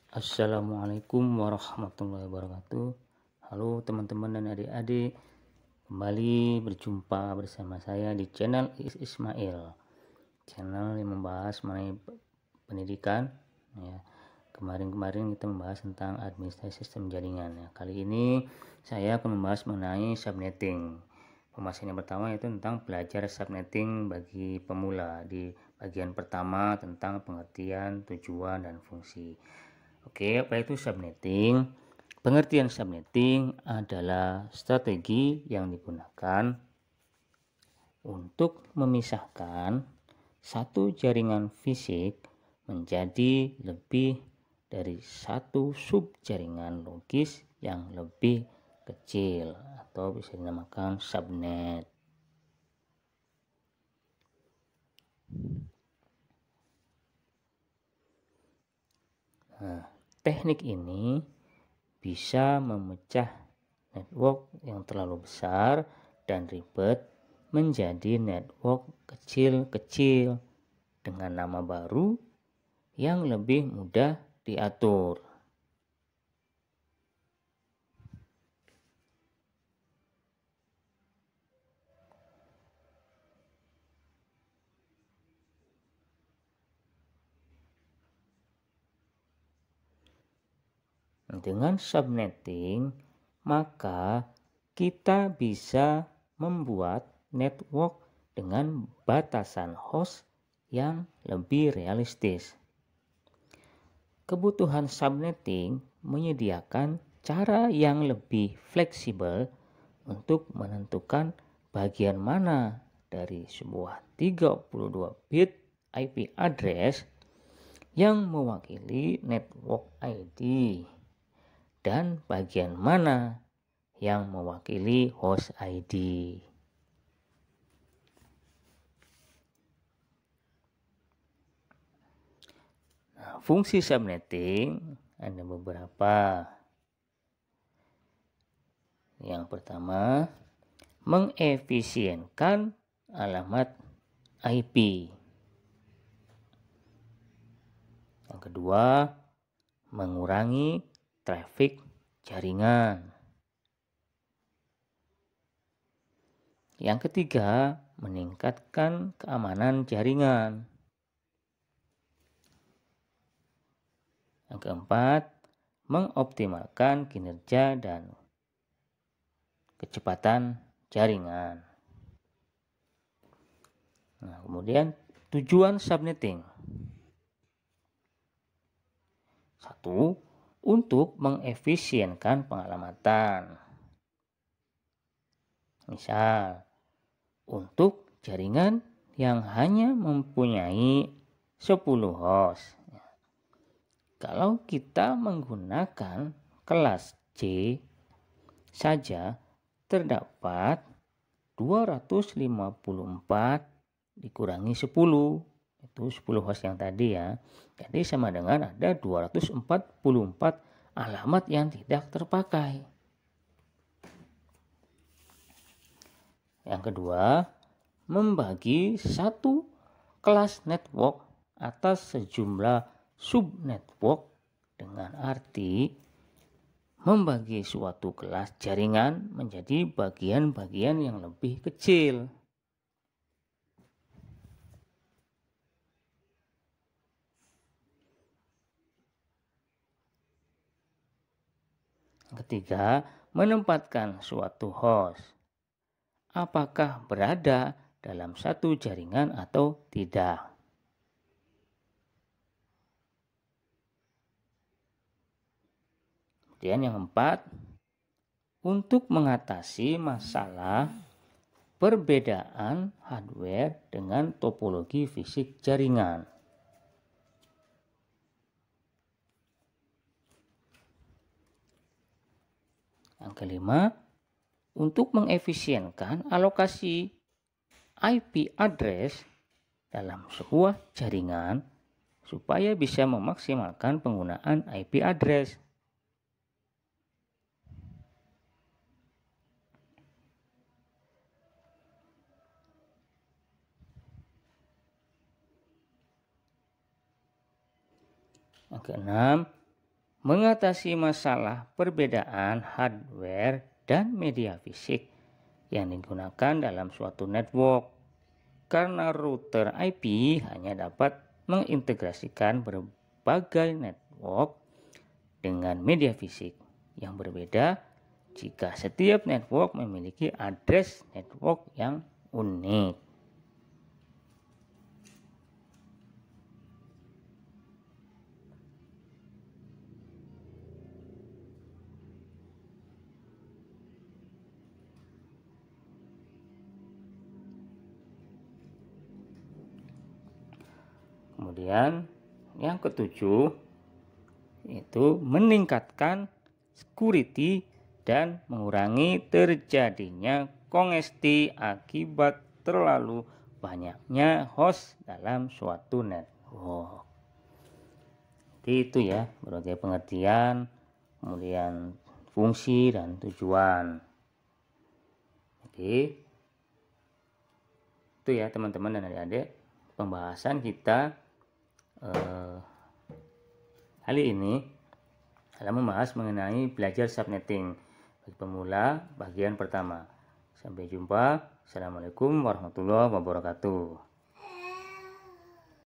Assalamualaikum warahmatullahi wabarakatuh. Halo teman-teman dan adik-adik, kembali berjumpa bersama saya di channel Ismail, channel yang membahas mengenai pendidikan ya. Kemarin kita membahas tentang administrasi sistem jaringan ya. Kali ini saya akan membahas mengenai subnetting. Pembahasan yang pertama yaitu tentang belajar subnetting bagi pemula. Di bagian pertama tentang pengertian, tujuan, dan fungsi. Oke, apa itu subnetting? Pengertian subnetting adalah strategi yang digunakan untuk memisahkan satu jaringan fisik menjadi lebih dari satu subjaringan logis yang lebih kecil atau bisa dinamakan subnet. Nah, teknik ini bisa memecah network yang terlalu besar dan ribet menjadi network kecil-kecil dengan nama baru yang lebih mudah diatur. Dengan subnetting, maka kita bisa membuat network dengan batasan host yang lebih realistis. Kebutuhan subnetting menyediakan cara yang lebih fleksibel untuk menentukan bagian mana dari sebuah 32 bit IP address yang mewakili network ID dan bagian mana yang mewakili host ID. Nah, fungsi subnetting ada beberapa. Yang pertama, mengefisienkan alamat IP. Yang kedua, mengurangi traffic jaringan. Yang ketiga, meningkatkan keamanan jaringan. Yang keempat, mengoptimalkan kinerja dan kecepatan jaringan. Nah, kemudian tujuan subnetting. 1. Untuk mengefisienkan pengalamatan. Misal, untuk jaringan yang hanya mempunyai 10 host. Kalau kita menggunakan kelas C saja, terdapat 254 dikurangi 10, itu 10 host yang tadi ya. Jadi sama dengan ada 244 alamat yang tidak terpakai. Yang kedua, membagi satu kelas network atas sejumlah subnetwork dengan arti membagi suatu kelas jaringan menjadi bagian-bagian yang lebih kecil. Ketiga, menempatkan suatu host. Apakah berada dalam satu jaringan atau tidak? Kemudian yang keempat, untuk mengatasi masalah perbedaan hardware dengan topologi fisik jaringan. Yang kelima, untuk mengefisienkan alokasi IP address dalam sebuah jaringan supaya bisa memaksimalkan penggunaan IP address. Yang keenam, mengatasi masalah perbedaan hardware dan media fisik yang digunakan dalam suatu network, karena router IP hanya dapat mengintegrasikan berbagai network dengan media fisik yang berbeda jika setiap network memiliki address network yang unik. Kemudian yang ketujuh yaitu meningkatkan security dan mengurangi terjadinya kongesti akibat terlalu banyaknya host dalam suatu network. Jadi itu ya, berbagai pengertian, kemudian fungsi dan tujuan. Oke, itu ya teman-teman dan adik-adik pembahasan kita kali ini adalah membahas mengenai belajar subnetting bagi pemula bagian pertama. Sampai jumpa. Assalamualaikum warahmatullahi wabarakatuh.